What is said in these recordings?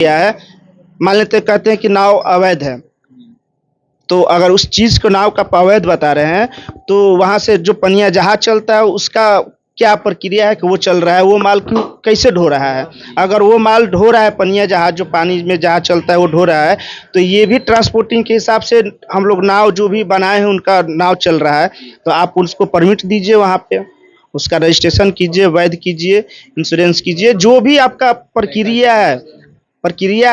किया है। मान लेते कहते हैं कि नाव अवैध है, तो अगर उस चीज को नाव का अवैध बता रहे हैं तो वहां से जो पनिया जहाज चलता है उसका क्या प्रक्रिया है कि वो चल रहा है, वो माल क्यों कैसे ढो रहा है। अगर वो माल ढो रहा है, पनिया जहाज जो पानी में जहाज चलता है वो ढो रहा है, तो ये भी ट्रांसपोर्टिंग के हिसाब से हम लोग नाव जो भी बनाए हैं उनका नाव चल रहा है, तो आप उसको परमिट दीजिए, वहाँ पे उसका रजिस्ट्रेशन कीजिए, वैध कीजिए, इंश्योरेंस कीजिए, जो भी आपका प्रक्रिया है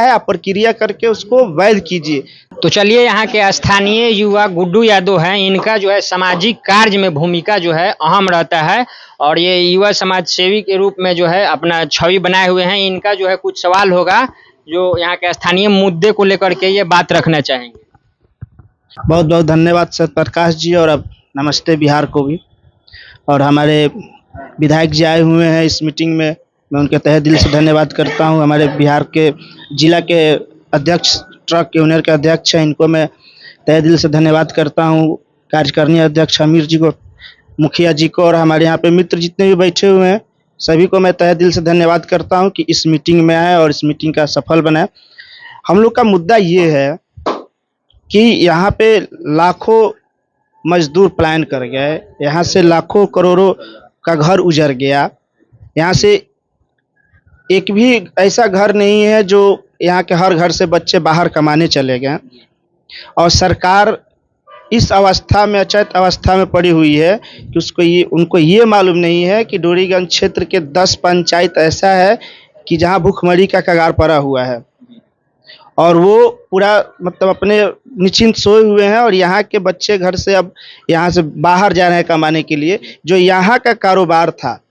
आप प्रक्रिया करके उसको वैध कीजिए। तो चलिए, यहाँ के स्थानीय युवा गुड्डू यादव हैं, इनका जो है सामाजिक कार्य में भूमिका जो है अहम रहता है और ये युवा समाज सेवी के रूप में जो है अपना छवि बनाए हुए हैं। इनका जो है कुछ सवाल होगा जो यहाँ के स्थानीय मुद्दे को लेकर के ये बात रखना चाहेंगे। बहुत बहुत धन्यवाद सत्यप्रकाश जी, और अब नमस्ते बिहार को भी। और हमारे विधायक जी आए हुए हैं इस मीटिंग में, मैं उनके तहे दिल से धन्यवाद करता हूं। हमारे बिहार के जिला के अध्यक्ष, ट्रक यूनियन के अध्यक्ष हैं, इनको मैं तहे दिल से धन्यवाद करता हूं। कार्यकारिणी अध्यक्ष अमीर जी को, मुखिया जी को, और हमारे यहाँ पे मित्र जितने भी बैठे हुए हैं सभी को मैं तहे दिल से धन्यवाद करता हूं कि इस मीटिंग में आए और इस मीटिंग का सफल बनाए। हम लोग का मुद्दा ये है कि यहाँ पे लाखों मजदूर पलायन कर गए, यहाँ से लाखों करोड़ों का घर उजड़ गया, यहाँ से एक भी ऐसा घर नहीं है जो यहाँ के हर घर से बच्चे बाहर कमाने चले गए, और सरकार इस अवस्था में, अचेत अवस्था में पड़ी हुई है कि उनको ये मालूम नहीं है कि डोरीगंज क्षेत्र के 10 पंचायत ऐसा है कि जहाँ भूखमरी का कगार पड़ा हुआ है, और वो पूरा मतलब अपने निश्चिंत सोए हुए हैं, और यहाँ के बच्चे घर से अब यहाँ से बाहर जा रहे हैं कमाने के लिए। जो यहाँ का कारोबार था,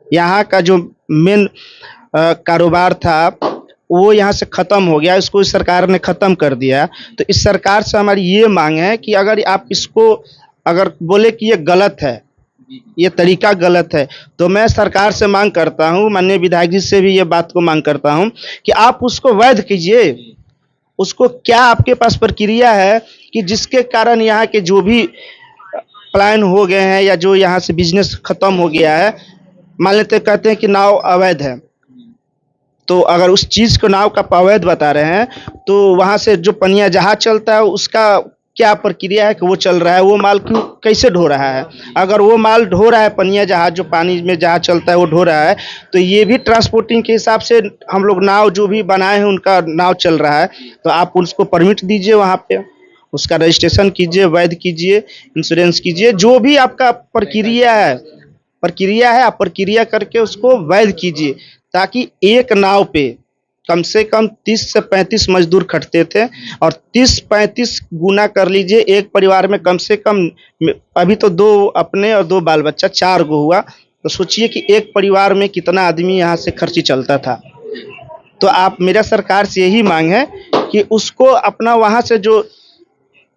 यहाँ का जो मेन कारोबार था, वो यहाँ से ख़त्म हो गया, इसको इस सरकार ने ख़त्म कर दिया। तो इस सरकार से हमारी ये मांग है कि अगर आप इसको अगर बोले कि ये गलत है, ये तरीका गलत है, तो मैं सरकार से मांग करता हूँ, माननीय विधायक जी से भी ये बात को मांग करता हूँ कि आप उसको वैध कीजिए। उसको क्या आपके पास प्रक्रिया है कि जिसके कारण यहाँ के जो भी पलायन हो गए हैं या जो यहाँ से बिजनेस खत्म हो गया है, मान लेते कहते हैं कि नाव अवैध है, तो अगर उस चीज को नाव का अवैध बता रहे हैं तो वहां से जो पनिया जहाज चलता है उसका क्या प्रक्रिया है कि वो चल रहा है, वो माल क्यों कैसे ढो रहा है। अगर वो माल ढो रहा है, पनिया जहाज जो पानी में जहाज चलता है वो ढो रहा है, तो ये भी ट्रांसपोर्टिंग के हिसाब से हम लोग नाव जो भी बनाए हैं उनका नाव चल रहा है, तो आप उसको परमिट दीजिए, वहाँ पे उसका रजिस्ट्रेशन कीजिए, वैध कीजिए, इंश्योरेंस कीजिए, जो भी आपका प्रक्रिया है आप प्रक्रिया करके उसको वैध कीजिए, ताकि एक नाव पे कम से कम 30 से 35 मजदूर खटते थे, और 30-35 गुना कर लीजिए, एक परिवार में कम से कम, अभी तो 2 अपने और 2 बाल बच्चा, 4 गो हुआ, तो सोचिए कि एक परिवार में कितना आदमी यहाँ से खर्ची चलता था। तो आप, मेरा सरकार से यही मांग है कि उसको अपना वहाँ से जो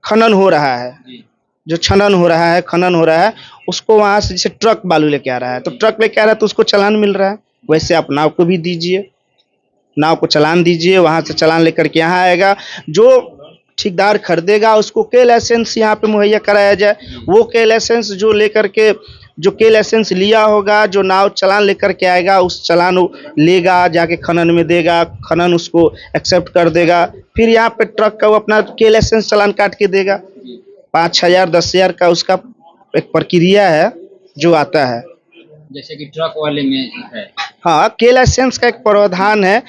खनन हो रहा है, उसको वहाँ से, जैसे ट्रक बालू लेके आ रहा है, तो ट्रक लेके आ रहा है तो उसको चालान मिल रहा है, वैसे आप नाव को भी दीजिए, नाव को चालान दीजिए, वहाँ से चालान लेकर के यहाँ आएगा। जो ठेकेदार खरीदेगा उसको के लाइसेंस यहाँ पे मुहैया कराया जाए, वो के लाइसेंस जो लेकर के, जो के लाइसेंस लिया होगा, जो नाव चालान लेकर के आएगा, उस चालान लेगा, जाके खनन में देगा, खनन उसको एक्सेप्ट कर देगा, फिर यहाँ पे ट्रक का वो अपना के लाइसेंस चालान काट के देगा। 5,000 10,000 का उसका एक प्रक्रिया है जो आता है, जैसे कि ट्रक वाले में है। हाँ, के लाइसेंस का एक प्रावधान है।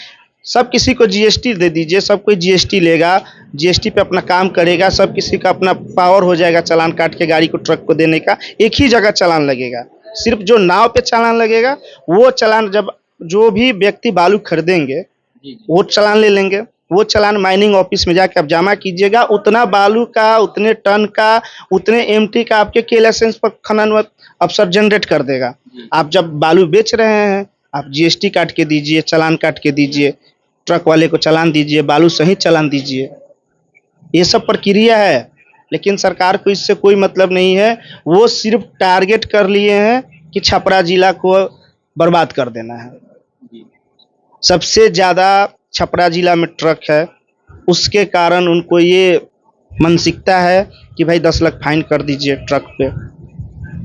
सब किसी को जीएसटी दे दीजिए, सब कोई जीएसटी लेगा, जीएसटी पे अपना काम करेगा, सब किसी का अपना पावर हो जाएगा चालान काट के गाड़ी को, ट्रक को देने का। एक ही जगह चालान लगेगा, सिर्फ जो नाव पे चालान लगेगा, वो चालान जब जो भी व्यक्ति बालू खरीदेंगे वो चालान ले लेंगे, वो चालान माइनिंग ऑफिस में जाके आप जमा कीजिएगा, उतना बालू का, उतने टन का, उतने एमटी का आपके के लाइसेंस पर खनन अफसर जनरेट कर देगा। आप जब बालू बेच रहे हैं, आप जीएसटी काट के दीजिए, चालान काट के दीजिए, ट्रक वाले को चालान दीजिए, बालू सही चालान दीजिए, ये सब प्रक्रिया है। लेकिन सरकार को इससे कोई मतलब नहीं है, वो सिर्फ टारगेट कर लिए हैं कि छपरा जिला को बर्बाद कर देना है। सबसे ज़्यादा छपरा जिला में ट्रक है, उसके कारण उनको ये मानसिकता है कि भाई 10 लाख फाइन कर दीजिए ट्रक पे।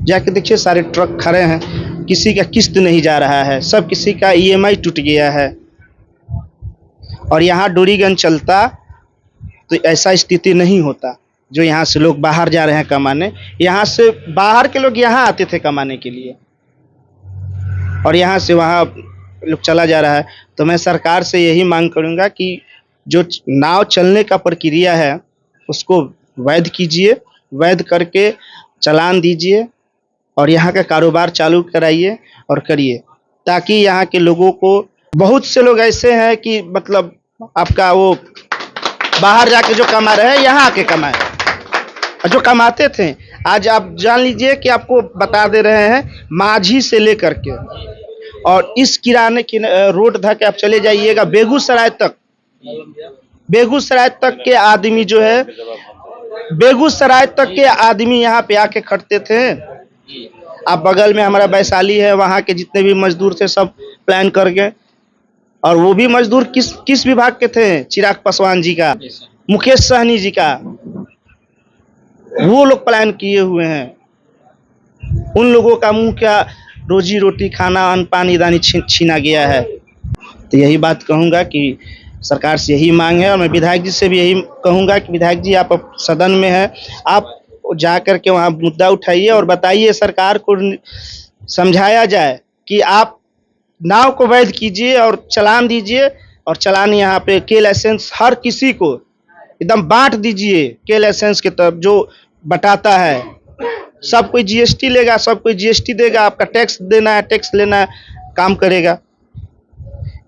जाके देखिए सारे ट्रक खड़े हैं, किसी का किस्त नहीं जा रहा है, सब किसी का ईएमआई टूट गया है। और यहाँ डोरीगंज चलता तो ऐसा स्थिति नहीं होता। जो यहाँ से लोग बाहर जा रहे हैं कमाने, यहाँ से बाहर के लोग यहाँ आते थे कमाने के लिए, और यहाँ से वहाँ लोग चला जा रहा है। तो मैं सरकार से यही मांग करूँगा कि जो नाव चलने का प्रक्रिया है उसको वैध कीजिए, वैध करके चालान दीजिए और यहाँ का कारोबार चालू कराइए और करिए, ताकि यहाँ के लोगों को, बहुत से लोग ऐसे हैं कि मतलब आपका वो बाहर जाके जो कमा रहे हैं यहाँ आके कमाए, और जो कमाते थे आज आप जान लीजिए कि आपको बता दे रहे हैं माझी से लेकर के, और इस किराने की रोड धके आप चले जाइएगा बेगूसराय तक, बेगूसराय तक के आदमी जो है, बेगूसराय तक के आदमी यहाँ पे आके खटते थे। आप बगल में हमारा वैशाली है, वहाँ के जितने भी मजदूर थे सब प्लान कर गए, और वो भी मजदूर किस विभाग के थे? चिराग पासवान जी का, मुकेश सहनी जी का, वो लोग प्लान किए हुए हैं। उन लोगों का मुंह क्या रोजी रोटी खाना अन्न पानी दानी छीना गया है। तो यही बात कहूँगा कि सरकार से यही मांग है, और मैं विधायक जी से भी यही कहूँगा कि विधायक जी आप अब सदन में हैं, आप जा कर के वहाँ मुद्दा उठाइए और बताइए, सरकार को समझाया जाए कि आप नाव को वैध कीजिए और चालान दीजिए, और चालान यहाँ पे के लाइसेंस हर किसी को एकदम बांट दीजिए के लाइसेंस के तरफ, जो बटाता है सब कोई जीएसटी लेगा, सब कोई जीएसटी देगा, आपका टैक्स देना है, टैक्स लेना है, काम करेगा।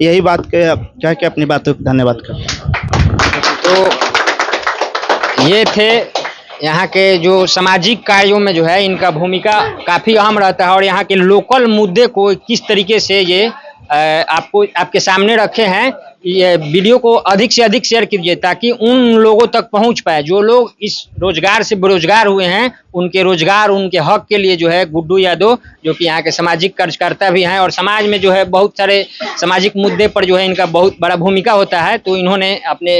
यही बात कह के अपनी बातों को धन्यवाद करता हूँ। तो ये थे यहाँ के जो सामाजिक कार्यों में जो है इनका भूमिका काफ़ी अहम रहता है, और यहाँ के लोकल मुद्दे को किस तरीके से ये आपको आपके सामने रखे हैं। ये वीडियो को अधिक से अधिक शेयर कीजिए ताकि उन लोगों तक पहुंच पाए जो लोग इस रोजगार से बेरोजगार हुए हैं, उनके रोजगार, उनके हक के लिए जो है गुड्डू यादव, जो कि यहाँ के सामाजिक कार्यकर्ता भी हैं और समाज में जो है बहुत सारे सामाजिक मुद्दे पर जो है इनका बहुत बड़ा भूमिका होता है, तो इन्होंने अपने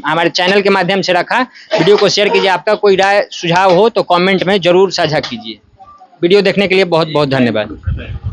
हमारे चैनल के माध्यम से रखा। वीडियो को शेयर कीजिए। आपका कोई राय सुझाव हो तो कॉमेंट में जरूर साझा कीजिए। वीडियो देखने के लिए बहुत बहुत धन्यवाद।